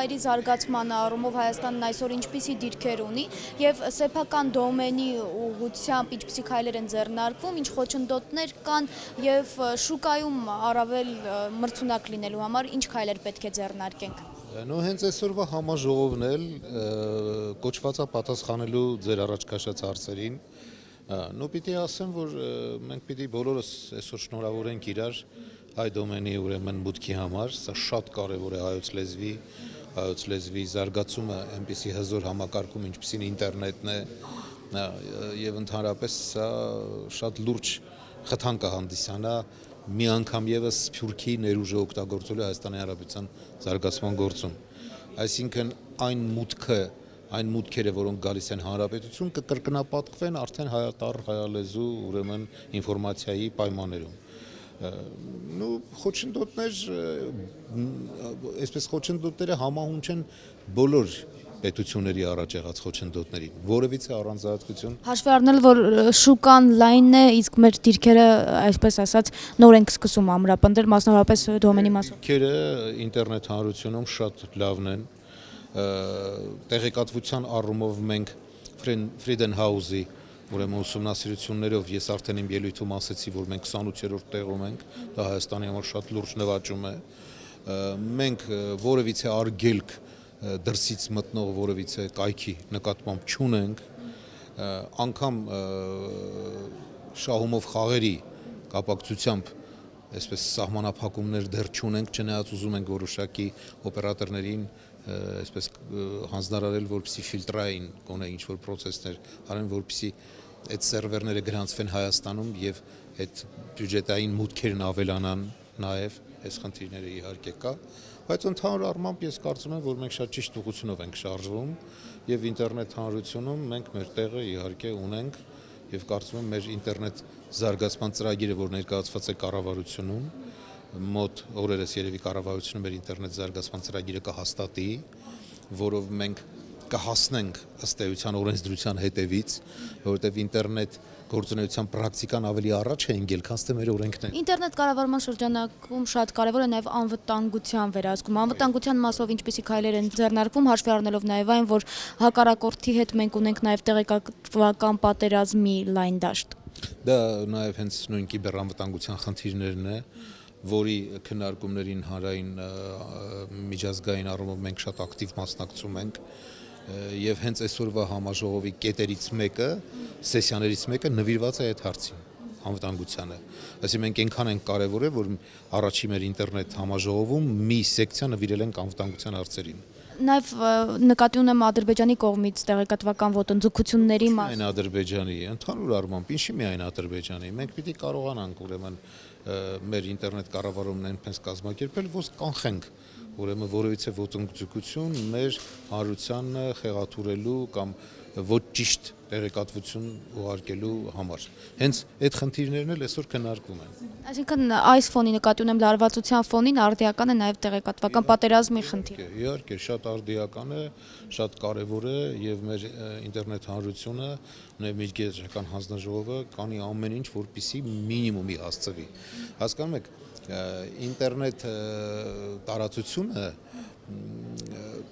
միջավայրի զարգացման առումով Հայաստանն այսօր ինչպիսի դիրքեր ունի եւ սեփական դոմենի ուղղությամբ ինչպիսի քայլեր են ձեռնարկվում, ինչ խոչընդոտներ կան եւ շուկայում առավել մրցունակ լինելու համար ինչ քայլեր պետք է ձեռնարկենք։ Հենց այսօրվա համաժողովն էլ կոչվածա պատասխանելու ձեր առաջ քաշած հարցերին։ Պիտի ասեմ, որ մենք պիտի բոլորս այսօր շնորհավորենք իրար հայ դոմենի ուրեմն մուտքի համար, սա շատ կարևոր է հայոց լեզվի զարգացումը, այնպիսի հզոր համակարգում, ինչպիսին ինտերնետն է, եւ ընդհանրապես սա շատ լուրջ խթան կհանդիսանա մի անգամ եւս Սփյուռքի ներուժը օգտագործելու Հայաստանի Հանրապետության զարգացման գործում։ Այսինքն այն մուտքերը, որոնք գալիս են հանրապետություն, կկրկնապատկվեն արդեն հայատառ հայալեզու ուրեմն ինֆորմացիայի պայմաններում։ Խոչընդոտները համահունչ են բոլոր պետությունների առաջ եղած խոչընդոտներին, որևիցե առանձնահատկություն։ Հաշվի առնել, որ շուկան լայնն է, իսկ մեր դիրքերը, այսպես ասած, նոր ենք սկսում ամրապնդել, մասնավորապես դոմենի մասով։ Դիրքերը ինտերնետ հանրությունում շատ լավն են։ Տեղեկատվության առումով մենք Freedom House-ի ուրեմն ուսումնասիրություններով ես արդեն իմ ելույթում ասեցի, որ մենք 28-րդ տեղում ենք, դա Հայաստանի համար շատ լուրջ նվաճում է։ Մենք որևիցե արգելք դրսից մտնող որևիցե կայքի նկատմամբ չունենք, անգամ շահումով խաղերի կապակցությամբ այսպես սահմանափակումներ դեռ չունենք, չնայած ուզում ենք որոշակի օպերատորներին այսպես հանձնարարել, որպեսզի ֆիլտրային գոնե ինչ-որ պրոցեսներ արեն, որպեսզի այդ սերվերները գրանցվեն Հայաստանում եւ այդ բյուջետային մուտքերն ավելանան նաեւ, այս խնդիրները իհարկե կա, բայց ընդհանուր առմամբ ես կարծում եմ, որ մենք շատ ճիշտ ուղղությունով ենք շարժվում եւ ինտերնետ հանրությունում մենք մեր տեղը իհարկե ունենք եւ կարծում եմ մեր ինտերնետ զարգացման ծրագիրը, որ ներկայացված է կառավարությունում, մոտ օրերս երևի կառավարությունը մեր ինտերնետ զարգացման ծրագիրը կհաստատի, որով մենք կհասնենք ըստ էության օրենսդրության հետևից, որովհետև ինտերնետ գործունեության պրակտիկան ավելի առաջ է ընկել, քան թե մեր օրենքները։ Ինտերնետ կառավարման շրջանակում շատ կարևոր է նաև անվտանգության վերահսկում։ Անվտանգության մասով ինչպիսի քայլեր են ձեռնարկվում, հաշվի առնելով նաև այն, որ հակառակորդի հետ մենք ունենք նաև տեղեկատվական պատերազմի լայն դաշտ։ Դա նաև հենց նույն կիբերանվտանգության խնդիրներն է, որի քննարկումներին հանրային միջազգային առումով մենք շատ ակտիվ մասնակցում ենք եւ հենց այսօրվա համաժողովի կետերից մեկը, սեսիաներից մեկը նվիրված է այդ հարցին, անվտանգությանը։ Այսինքն մենք այնքան ենք կարևորել, որ առաջի մեր ինտերնետ համաժողովում մի սեկցիա նվիրել ենք անվտանգության հարցերին։ Նաև նկատի ունեմ Ադրբեջանի կողմից տեղեկատվական ոտնձգությունների մասին։ Այն Ադրբեջանի, ընդհանուր առմամբ, ինչի միայն Ադրբեջանի, մենք պիտի կարողանանք ուրեմն մեր ինտերնետ կառավարումն այնպես կազմակերպել, որ կանխենք ուրեմն որևիցե ոտնձգություն մեր հանրությանը խեղաթյուրելու կամ ոչ ճիշտ տեղեկատվություն ուղարկելու համար։ Հենց այդ խնդիրներն էլ այսօր քննարկվում են։ Այսինքն այս ֆոնի նկատի ունեմ լարվածության ֆոնին արդիական է նաև տեղեկատվական պատերազմի խնդիրը։ Իհարկե, շատ արդիական է, շատ կարևոր է եւ մեր ինտերնետ հանրությունը, նաեւ միջգերչական հանձնաժողովը կանի ամեն ինչ, որպեսզի մինիմումի հասցվի։ Հասկանում եք, ինտերնետ տարածությունը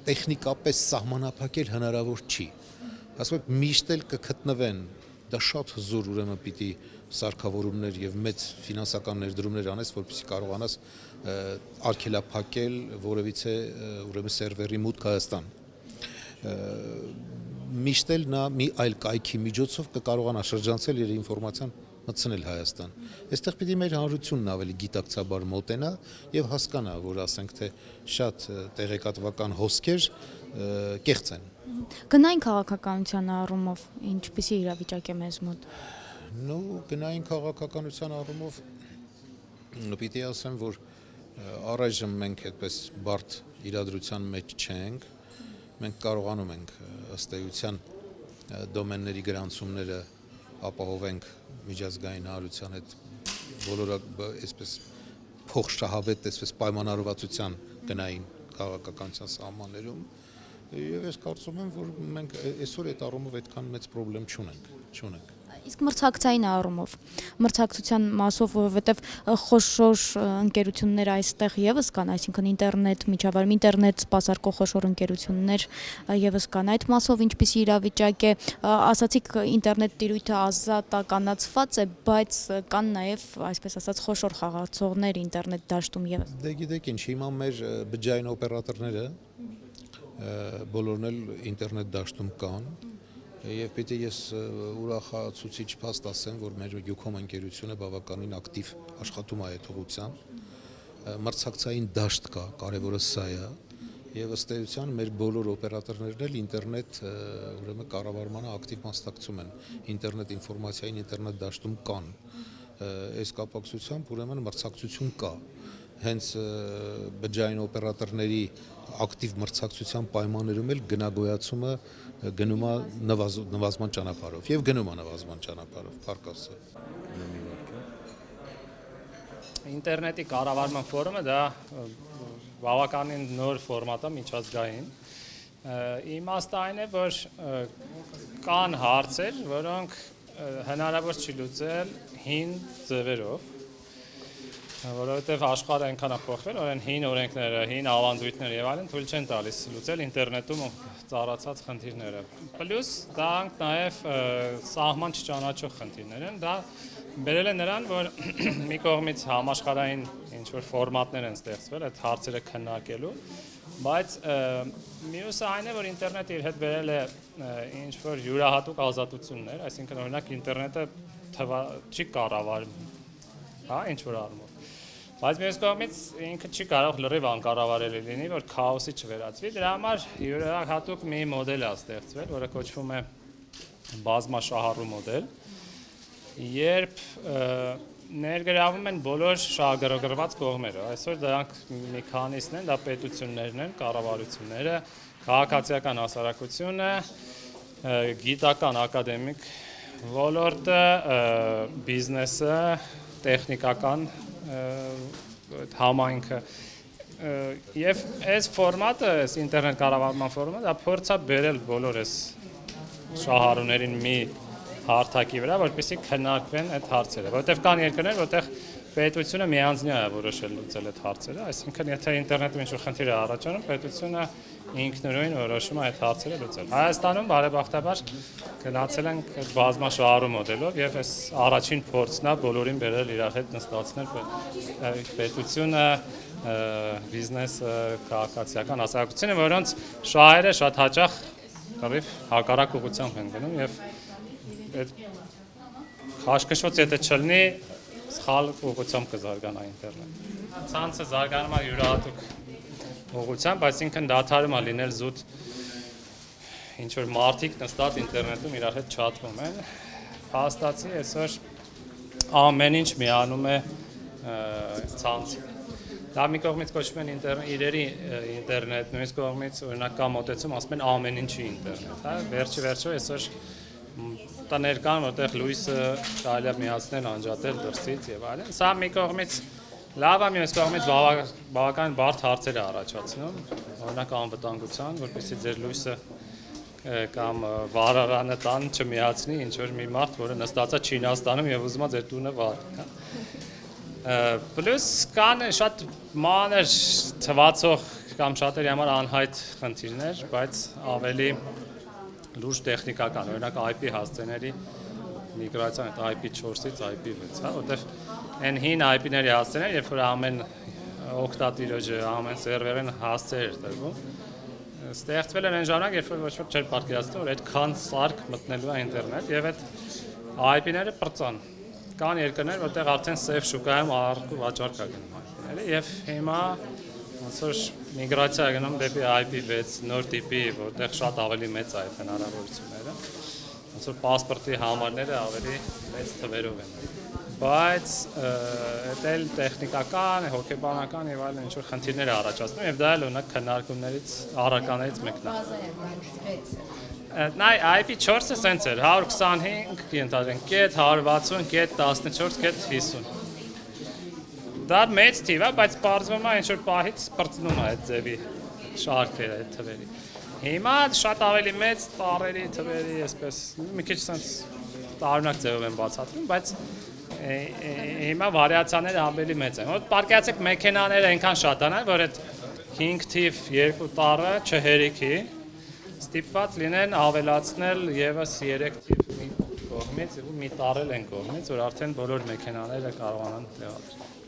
տեխնիկապես սահմանափակել հնարավոր չի։ Ասում եք միշտ էլ կգտնվեն, դա շատ հզոր ուրեմն պիտի սարքավորումներ եւ մեծ ֆինանսական ներդրումներ անես, որպեսզի կարողանաս արգելափակել որևիցե ուրեմն սերվերի մուտք Հայաստան։ Միշտ էլ նա մի այլ կայքի միջոցով կկարողանա շրջանցել իր ինֆորմացիան մտցնել Հայաստան։ Այստեղ պիտի մեր հանրությունն ավելի գիտակցաբար մոտենա եւ հասկանա, որ ասենք թե շատ տեղեկատվական հոսքեր կեղծ են։ Գնային քաղաքականության առումով ինչպիսի իրավիճակ է մեզ մոտ։ Գնային քաղաքականության առումով պիտի ասեմ, որ առայժմ մենք այդպես բարդ իրադրության մեջ չենք, մենք կարողանում ենք ըստ էության դոմենների գրանցումները ապահովենք միջազգային հանրության հետ բոլոր այսպես փոխշահավետ այսպես պայմանավորվածության գնային քաղաքականության սահմաններում եւ ես կարծում եմ, որ մենք այսօր այդ առումով այդքան մեծ խնդրեմ չունենք։ Իսկ մրցակցային առումով, մրցակցության մասով, որովհետև խոշոր ընկերություններ այստեղ եւս կան, այսինքն ինտերնետ միջավայրում ինտերնետ սպասարկող խոշոր ընկերություններ եւս կան, այդ մասով ինչպիսի իրավիճակ է, ասացիք ինտերնետ տիրույթը ազատականացված է, բայց կան նաեւ, այսպես ասած, խոշոր խաղացողներ ինտերնետ դաշտում եւս։ Դե գիտեք ինչ, հիմա մեր բջջային օպերատորները բոլորն էլ ինտերնետ դաշտում կան եւ պիտի ես ուրախացուցիչ փաստ ասեմ, որ մեր Ucom ընկերությունը բավականին ակտիվ աշխատում է այդ ուղղությամբ։ Մրցակցային դաշտ կա, կարևորը սա է, եւ ըստ էության մեր բոլոր օպերատորներն էլ ինտերնետ ուրեմն կառավարմանը ակտիվ մասնակցում են, ինտերնետ ինֆորմացիային ինտերնետ դաշտում կան։ Այս կապակցությամբ ուրեմն մրցակցություն կա։ Հենց բջջային օպերատորների ակտիվ մրցակցության պայմաններում էլ գնագոյացումը գնում է նվազման ճանապարհով եւ գնում է նվազման ճանապարհով, փառքասը։ Ինտերնետի կառավարման ֆորումը դա բավականին նոր ֆորմատ է միջազգային։ Իմաստը այն է, որ կան հարցեր, որոնք հնարավոր չի լուծել հին ձևերով, որովհետև աշխարհը այնքան է փոխվել, որ այն հին օրենքները, հին ավանդույթները եւ այլն թույլ չեն տալիս լուծել ինտերնետում ծառացած խնդիրները։ Պլյուս դրանք նաեւ սահման չճանաչող խնդիրներ են, դա բերել է նրան, որ մի կողմից համաշխարհային ինչ-որ ֆորմատներ են ստեղծվել այդ հարցերը քննարկելու, բայց մյուսը այն է, որ ինտերնետը իր հետ բերել է ինչ-որ յուրահատուկ ազատություններ, այսինքն օրինակ ինտերնետը չի կառավարում, հա, ինչ-որ առումով։ Բայց մյուս կողմից ինքը չի կարող լրիվ անկառավարելի լինի, որ քաոսի չվերածվի, դրա համար յուրահատուկ մի մոդել է ստեղծվել, որը կոչվում է բազմաշահառու մոդել, երբ ներգրավում են բոլոր շահագրգռված կողմերը։ Այսօր դրանք մի քանիսն են, դա պետություններն են, կառավարությունները, քաղաքացիական հասարակությունը, գիտական ակադեմիկ ոլորտը, բիզնեսը, տեխնիկական համայնքը եւ այս ֆորմատը, այս ինտերնետ կառավարման ֆորումը, դա փորձ է բերել բոլոր այս շահառուներին մի հարթակի վրա, որպեսզի քննարկվեն այդ հարցերը, որովհետև կան երկրներ, որտեղ պետությունը միանձնյա է որոշել լուծել այդ հարցերը, այսինքն եթե ինտերնետում ինչ-որ խնդիր է առաջանում, պետությունը ինքնուրույն որոշում է այդ հարցերը լուծել։ Հայաստանում բարեբախտաբար գնացել ենք բազմաշահառու մոդելով եւ այս առաջին փորձն է բոլորին բերել իրար հետ նստացնել պետությունը, բիզնեսը, քաղաքացիական հասարակությունը, որոնց շահերը շատ հաճախ լրիվ հակառակ ուղղությամբ են գնում եւ այդ քաշքշոց եթե չլինի, սխալ ուղղությամբ կզարգանա ինտերնետ։ Ցանցը զարգանում է յուրահատուկ ուղղությամբ, այսինքն դադարում է լինել զուտ ինչ որ մարդիկ նստած ինտերնետում իրար հետ չաթվում են։ Փաստացի այսօր ամեն ինչ միանում է ցանցի։ Դա մի կողմից կոչվում են իրերի ինտերնետ, մյուս կողմից օրինակ կա մոտեցում, ասում են ամեն ինչի ինտերնետ, հա, վերջը այսօր տներ կան, որտեղ լույսը կարելի է միացնել, անջատել դրսից եւ այլն։ Սա մի կողմից լավ է, մյուս կողմից բավական բարդ հարցեր է առաջացնում, օրինակ անվտանգության, որպեսզի ձեր լույսը կամ վարարանը տան չմիացնի ինչ որ մի մարդ, որը նստած է Չինաստանում եւ ուզում է ձեր տունը վարի։ Պլյուս կան շատ մանր թվացող կամ շատերի համար անհայտ խնդիրներ, բայց ավելի լուրջ տեխնիկական, օրինակ IP հասցեների միգրացիան IP4-ից IP6, հա, որտեղ այն հին IP-ների հասցեները, երբ որ ամեն օգտատիրոջը, ամեն սերվերին հասցեր էր տրվում, ստեղծվել են այն ժամանակ, երբ որ ոչ ոք չէր պատկերացնում, որ այդքան սարք մտնելու է ինտերնետ եւ այդ IP-ները պրծան։ Կան երկրներ, որտեղ արդեն սև շուկայում առք ու վաճառք է գնում IP-ները եւ հիմա ոնց որ միգրացիա է գնում դեպի IP6 նոր տիպի, որտեղ շատ ավելի մեծ է այդ հնարավորությունները։ Ոնց որ պասպորտի համարները ավելի մեծ թվերով են։ Բայց դա էլ տեխնիկական, հոգեբանական եւ այլն ինչ որ խնդիրներ է առաջացնում եւ դա էլ օրինակ քննարկումներից առարկաներից մեկն է։ Նայ IP4-ը սենց էր 125 կենտրոնենք, կետ 160, կետ 14, կետ 50։ Դա մեծ թիվ է, բայց պարզվում է ինչ որ պահից պրծնում է այդ ձևի շարքերը, այդ թվերի։ Հիմա շատ ավելի մեծ տարերի թվերի, այսպես մի քիչ սենց տարօրինակ ձևով են բացատրում, բայց հիմա վարիացիաները ավելի մեծ են։ Որ պարկացեք մեքենաները այնքան շատանան, որ այդ 5 թիվ 2 տառը չհերիքի, ստիպված լինեն ավելացնել եւս 3 թիվ մի կողմից ու մի տառել են կողմից, որ արդեն բոլոր մեքենաները կարողանան տեղադրել։